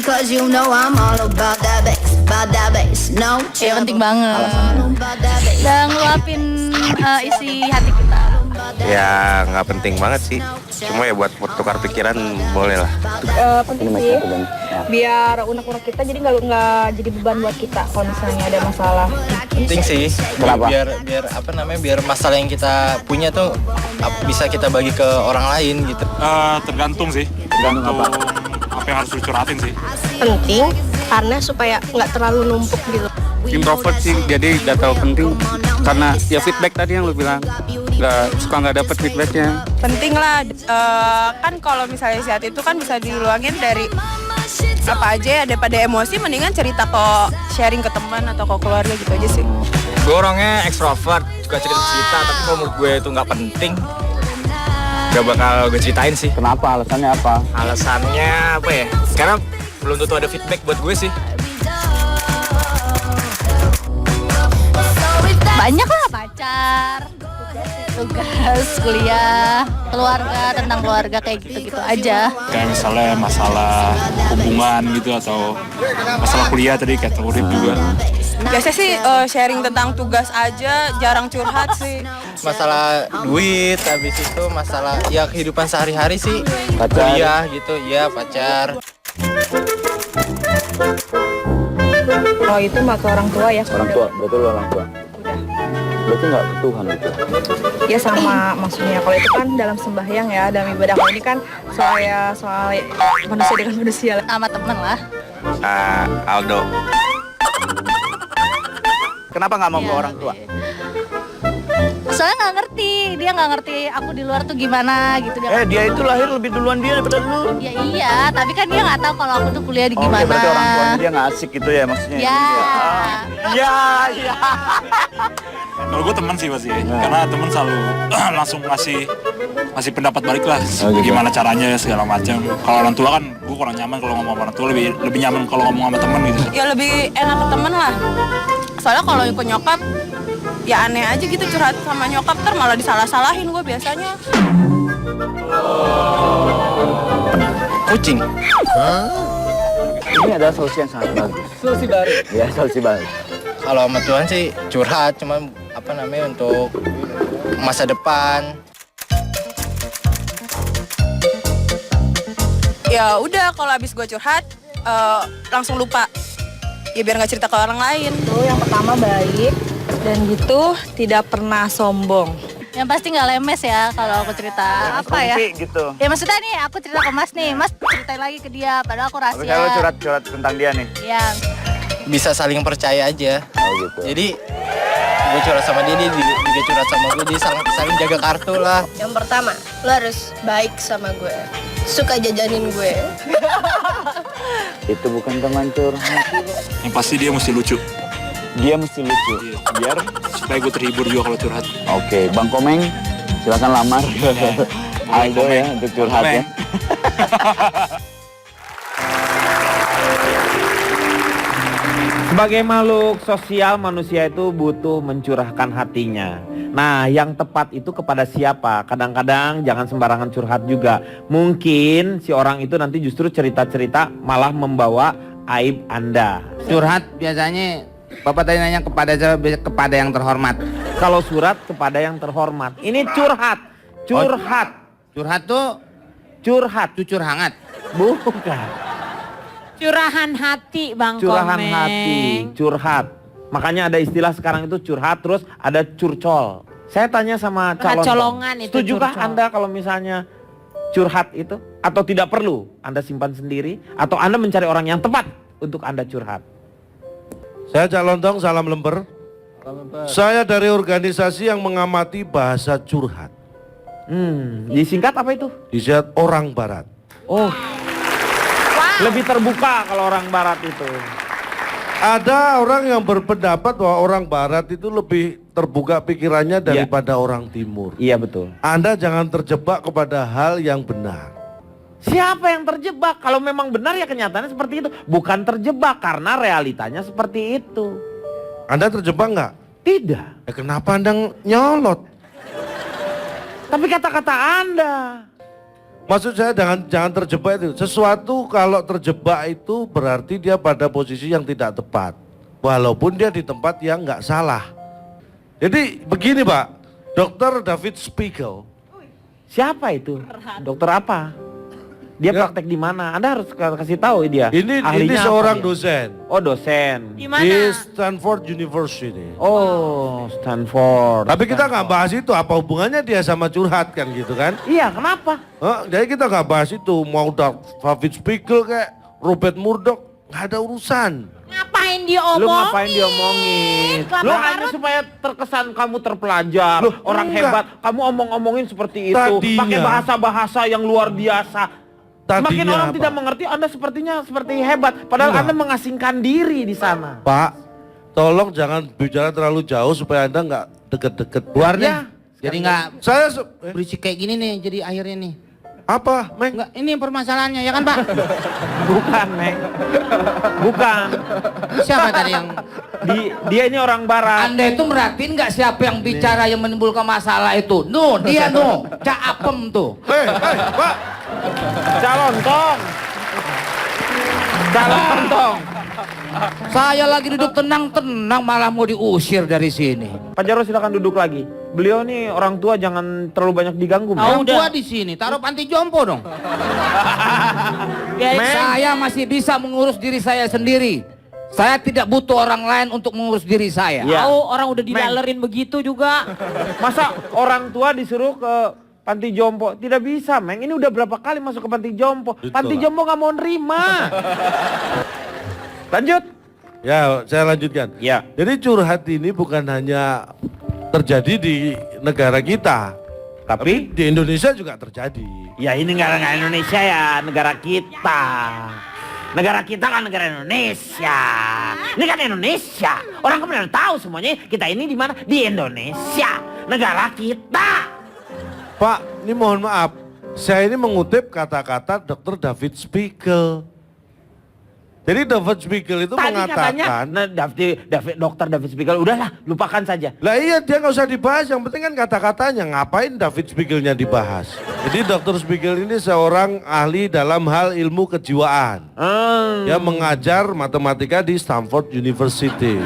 Cause you know I'm all about that bass, no Ya trouble. penting banget. Dan ngeluapin isi hati kita. Ya nggak penting banget sih, cuma ya buat bertukar pikiran boleh lah. Penting sih, biar unek-unek kita jadi nggak jadi beban buat kita kalau misalnya ada masalah. Penting sih. Biar apa namanya, biar masalah yang kita punya tuh bisa kita bagi ke orang lain gitu. Tergantung sih, tergantung apa yang harus dicurhatin sih. Penting karena supaya nggak terlalu numpuk gitu. Introvert sih, jadi gak tahu penting karena ya feedback tadi yang lu bilang nggak dapet feedbacknya. Penting lah, kan kalau misalnya sehat itu kan bisa diluangin dari apa aja ya, daripada emosi mendingan cerita ke sharing ke teman atau ke keluarga gitu aja sih. Gue orangnya ekstrovert, suka cerita-cerita, tapi kalau menurut gue itu nggak penting, gak bakal gue ceritain sih. Kenapa? Alasannya apa? Alasannya apa ya? Karena belum tentu ada feedback buat gue sih. Banyak lah, pacar, tugas, kuliah, keluarga, tentang keluarga kayak gitu-gitu aja. Kayak misalnya masalah hubungan gitu atau masalah kuliah tadi kayak teori juga. Biasanya sih sharing tentang tugas aja, jarang curhat sih. Masalah duit, habis itu masalah ya kehidupan sehari-hari sih. Pacar. Kuliah gitu, ya pacar. Kalau itu mah ke orang tua ya. Orang tua, betul orang tua. Udah. Berarti nggak ke Tuhan itu. Ya sama maksudnya kalau itu kan dalam sembahyang ya, dalam ibadah. Kalau ini kan soal manusia dengan manusia. Sama temen lah. Aldo. Kenapa nggak mau ke Iya, orang tua? Soalnya nggak ngerti, dia nggak ngerti aku di luar tuh gimana gitu. Dia itu lahir lebih duluan dia daripada lu. Ya iya, tapi kan dia nggak tahu kalau aku tuh kuliah di Oke, gimana. berarti orang tuanya dia nggak asik gitu ya maksudnya. Ya. Ya. Kalau gue teman sih pasti, karena teman selalu langsung ngasih pendapat balik lah, gitu. gimana caranya segala macam. Kalau orang tua kan gue kurang nyaman kalau ngomong sama orang tua, lebih nyaman kalau ngomong sama teman gitu. Ya lebih enak ke temen lah. Soalnya kalau ikut nyokap, ya aneh aja gitu curhat sama nyokap, ntar malah disalah-salahin gue biasanya. Kucing. Ini adalah solusi yang sangat bagus. Solusi baru. Ya, solusi baru. Kalau sama Tuhan sih curhat, cuma apa namanya untuk masa depan. Ya udah kalau habis gue curhat, langsung lupa. Ya biar nggak cerita ke orang lain. Tuh yang pertama baik dan gitu tidak pernah sombong. Yang pasti nggak lemes ya kalau aku cerita apa ya. Gitu. Ya maksudnya nih aku cerita ke Mas nih, Mas ceritain lagi ke dia, padahal aku rahasia. Misalnya lu curhat tentang dia nih. Iya. Bisa saling percaya aja. Oh gitu. Jadi gue curhat sama dia juga curhat sama gue, jadi saling jaga kartu lah. Yang pertama, lo harus baik sama gue, suka jajanin gue. Itu bukan teman curhat. Yang pasti dia mesti lucu, Dia mesti lucu. Biar supaya gue terhibur juga kalau curhat. Oke, Bang Komeng, silakan lamar Aldo ya untuk curhat ya. Sebagai makhluk sosial, manusia itu butuh mencurahkan hatinya. Nah, yang tepat itu kepada siapa? Kadang-kadang jangan sembarangan curhat juga. Mungkin si orang itu nanti justru cerita-cerita malah membawa aib Anda. Curhat biasanya Bapak tadi nanya kepada yang terhormat. Kalau surat kepada yang terhormat. Ini curhat. Curhat. Curhat tuh cucur hangat. Bukan. Curahan hati, Bang Curahan Komeng. hati, curhat. Makanya ada istilah sekarang itu curhat, terus ada curcol. Saya tanya sama calon, Colongan itu setujukah curcol. Anda kalau misalnya curhat itu? Atau tidak perlu Anda simpan sendiri? Atau Anda mencari orang yang tepat untuk Anda curhat? Saya Cak Lontong, salam lemper. Saya dari organisasi yang mengamati bahasa curhat. Disingkat apa itu? Disingkat orang barat. Oh, lebih terbuka kalau orang barat itu. Ada orang yang berpendapat bahwa orang barat itu lebih terbuka pikirannya daripada orang timur. Iya betul. Anda jangan terjebak kepada hal yang benar. Siapa yang terjebak? Kalau memang benar ya kenyataannya seperti itu. Bukan terjebak karena realitanya seperti itu. Anda terjebak nggak? Tidak. Ya, kenapa Anda nyolot? Tapi kata-kata Anda. Maksud saya jangan terjebak itu. Sesuatu kalau terjebak itu berarti dia pada posisi yang tidak tepat. Walaupun dia di tempat yang nggak salah. Jadi begini Pak, Dr. David Spiegel. Siapa itu? Dokter apa? Dia praktek di mana? Anda harus kasih tahu dia. Ini seorang dosen. Oh, dosen. Di mana? Di Stanford University. Oh, Stanford. Tapi kita nggak bahas itu, apa hubungannya dia sama curhat kan gitu kan? Iya, kenapa? Jadi kita nggak bahas itu, mau David Spiegel kayak Robert Murdoch, nggak ada urusan. Ngapain diomongin? Lu ngapain diomongin? Lu hanya supaya terkesan kamu terpelajar, orang hebat. Kamu omong-omongin seperti itu, pakai bahasa-bahasa yang luar biasa. Semakin orang tidak mengerti, Anda sepertinya seperti hebat. Padahal Anda mengasingkan diri di sana. Pak, tolong jangan bicara terlalu jauh supaya Anda nggak deket-deket. Keluar deh. Jadi nggak saya berisik kayak gini nih, jadi akhirnya nih. Apa, Meng? Enggak, ini permasalahannya ya kan Pak? Bukan, Meng. Bukan. Siapa tadi yang dia ini orang barat. Anda itu merhatiin nggak siapa yang bicara yang menimbulkan masalah itu? No, dia no, Cak Apem tuh. Pak. Calon tong. Saya lagi duduk tenang-tenang malah mau diusir dari sini. Pak Jarwo silakan duduk lagi. Beliau nih orang tua jangan terlalu banyak diganggu. Orang tua di sini, taruh panti jompo dong. Saya masih bisa mengurus diri saya sendiri. Saya tidak butuh orang lain untuk mengurus diri saya. Tahu orang udah dilalerin begitu juga. Masa orang tua disuruh ke panti jompo? Tidak bisa, Meng. Ini udah berapa kali masuk ke panti jompo. Panti jompo nggak mau nerima. Lanjut. Ya, saya lanjutkan. Ya. Jadi curhat ini bukan hanya terjadi di negara kita, tapi di Indonesia juga terjadi. Ya ini negara Indonesia ya, negara kita. Negara kita kan negara Indonesia. Ini kan Indonesia. Orang kan benar tahu semuanya kita ini di mana? Di Indonesia. Negara kita. Pak, ini mohon maaf. Saya ini mengutip kata-kata Dr. David Spiegel. Jadi David Spiegel itu tadi mengatakan, Dr. David Spiegel, udahlah lupakan saja. Lah iya dia nggak usah dibahas, yang penting kan kata-katanya, ngapain David Spiegelnya dibahas. Jadi Dr. Spiegel ini seorang ahli dalam hal ilmu kejiwaan. Dia mengajar matematika di Stanford University.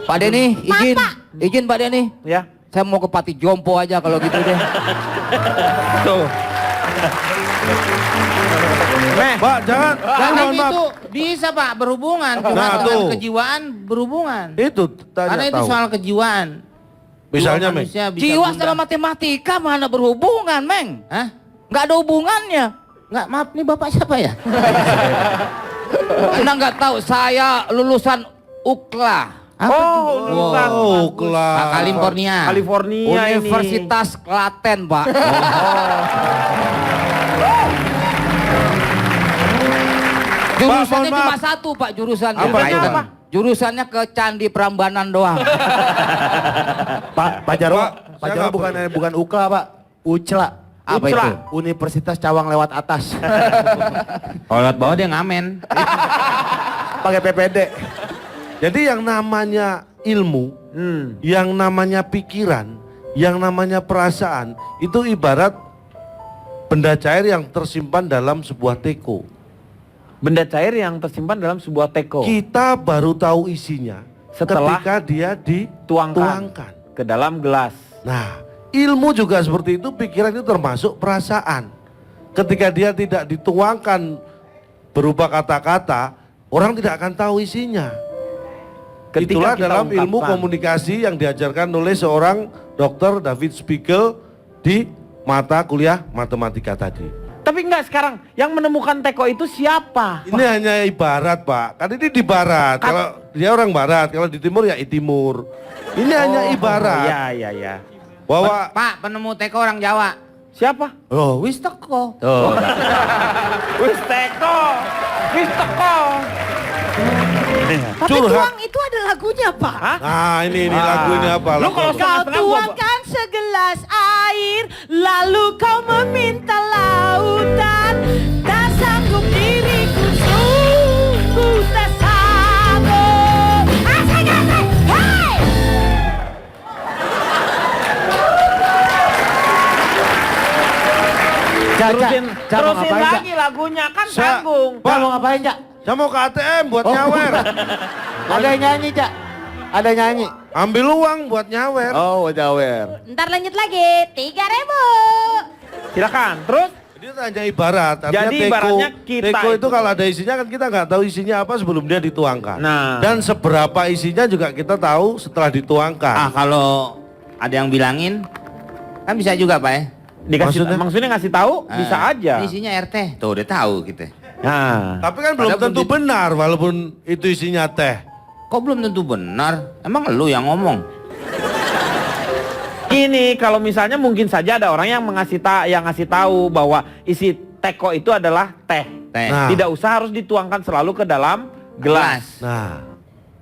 Pak Denny, izin Pak Denny. Ya. Saya mau ke Pati Jompo aja kalau gitu deh. Tuh. Pak, jangan itu bisa Pak berhubungan, cuma dengan kejiwaan berhubungan. Itu karena itu soal kejiwaan. Misalnya, Meng. Jiwa sama matematika mana berhubungan, Meng? Hah? Nggak ada hubungannya. Nggak, maaf nih Bapak siapa ya? Anda nggak tahu saya lulusan UCLA. Lulusan UCLA. California. Universitas Klaten, Pak. Jurusannya cuma satu Pak, jurusannya. Apa? Jurusannya ke Candi Prambanan doang. Pak Jarwo bukan UCLA Pak, UCLA. Apa itu? Universitas Cawang lewat atas. Kalau lewat bawah dia ngamen. Pakai PPD. Jadi yang namanya ilmu, yang namanya pikiran, yang namanya perasaan, itu ibarat benda cair yang tersimpan dalam sebuah teko. Benda cair yang tersimpan dalam sebuah teko. Kita baru tahu isinya setelah ketika dia dituangkan ke dalam gelas. Nah, ilmu juga seperti itu, pikiran itu termasuk perasaan. Ketika dia tidak dituangkan berupa kata-kata, orang tidak akan tahu isinya. Itulah dalam ilmu komunikasi yang diajarkan oleh seorang Dr. David Spiegel di mata kuliah matematika tadi. Tapi enggak, sekarang yang menemukan teko itu siapa? Ini hanya ibarat Pak, kan ini di barat, kalau dia orang barat, kalau di timur ya di timur. Ini hanya ibarat. Iya. Bahwa Pak, penemu teko orang Jawa. Siapa? Oh, wis teko. Wis teko. Tapi tuang itu ada lagunya Pak. Nah ini lagu ini apa? Lu kalau kau tuangkan segelas air, lalu kau meminta lautan, tak sanggup diriku sungguh tak sanggup. Asik, hey! Terusin lagi lagunya kan tanggung. Pak mau ngapain Cak? Saya mau ke ATM buat nyawer. Ada yang nyanyi Cak? Ada yang nyanyi? Ambil uang buat nyawer. Oh buat nyawer. Ntar lanjut lagi, 3.000. Silakan. Terus? Dia hanya ibarat. Jadi ibaratnya kita teko itu kalau ada isinya kan kita nggak tahu isinya apa sebelum dia dituangkan. Nah. Dan seberapa isinya juga kita tahu setelah dituangkan. Ah kalau ada yang bilangin kan bisa juga Pak ya. Maksudnya ngasih tahu bisa aja. Isinya RT. Tuh udah tahu kita. Nah. Tapi kan belum tentu benar walaupun itu isinya teh. Kok belum tentu benar? Emang lu yang ngomong? Ini kalau misalnya mungkin saja ada orang yang ngasih tahu bahwa isi teko itu adalah teh. Nah. Tidak usah harus dituangkan selalu ke dalam gelas. Nah,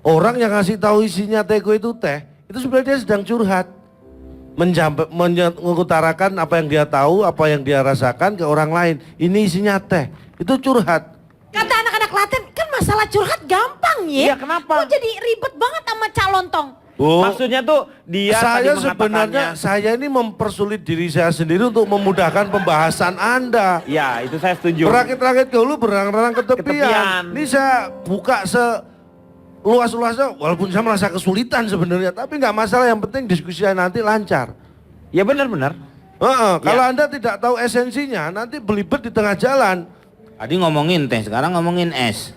orang yang ngasih tahu isinya teko itu teh, itu sebenarnya dia sedang curhat. Mengutarakan apa yang dia tahu, apa yang dia rasakan ke orang lain. Ini isinya teh. Itu curhat. Kata anak-anak Klaten, kan masalah curhat gampang ya. Iya, kenapa? Kok jadi ribet banget sama calontong? Maksudnya tuh dia saya tadi sebenarnya saya ini mempersulit diri saya sendiri untuk memudahkan pembahasan Anda. Ya, itu saya setuju. Berakit-rakit ke hulu, berang-rang ke tepian. Ini saya buka luas-luasnya, walaupun saya merasa kesulitan sebenarnya, tapi nggak masalah, yang penting diskusi nanti lancar. Ya benar-benar. Kalau Anda tidak tahu esensinya, nanti belibet di tengah jalan. Tadi ngomongin teh, sekarang ngomongin es.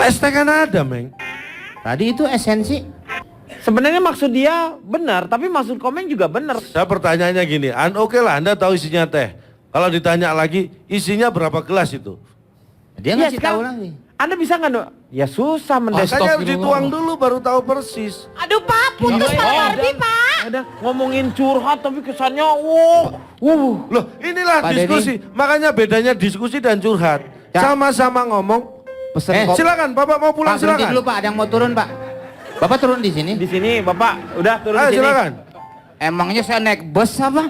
Es teh kan ada, Meng. Tadi itu esensi. Sebenarnya maksud dia benar, tapi maksud komen juga benar. Saya pertanyaannya gini, oke lah Anda tahu isinya teh. Kalau ditanya lagi, isinya berapa gelas itu? Dia ngasih tahu lagi. Anda bisa nggak? Ya susah Makanya harus dituang dulu baru tahu persis. Aduh Pak, putus Pak Barbie Pak. Ada ngomongin curhat tapi kesannya Loh, inilah Pak diskusi. Makanya bedanya diskusi dan curhat. Sama-sama ngomong. Silakan, Bapak mau pulang Pak, berhenti silakan. dulu Pak, ada yang mau turun Pak. Bapak turun di sini. Di sini Bapak udah turun Ayo di sini. silakan. Emangnya saya naik bus apa?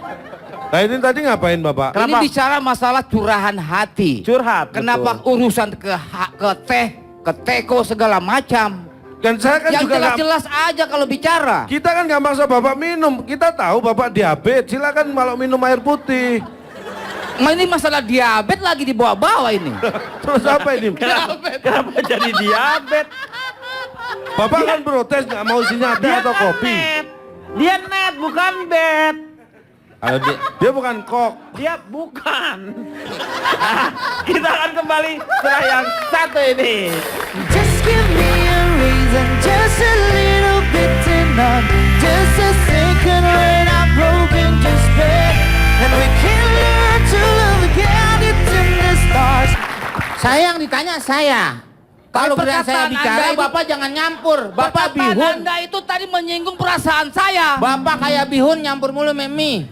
Nah ini tadi ngapain Bapak? Ini bicara masalah curahan hati. Curhat. Kenapa urusan ke teh, ke teko segala macam? Dan saya kan yang juga jelas-jelas aja kalau bicara. Kita kan nggak maksa Bapak minum. Kita tahu Bapak diabetes. Silakan kalau minum air putih. Ini masalah diabetes lagi dibawa-bawa ini. Terus apa ini? Kenapa jadi diabetes? Bapak kan protes nggak mau isinya teh atau kopi. Dia net bukan bet. Kalau dia bukan kok. Dia bukan. Kita akan kembali setelah yang satu ini. Just give me a reason, just a little bit to numb. Just a second when I'm broken, just beg. And we can learn to love again, it's in the stars. Saya yang ditanya saya. Kalau berani saya bicara, Bapak jangan nyampur. Bapak bihun. Anda itu tadi menyinggung perasaan saya. Bapak kayak bihun nyampur mulu memi.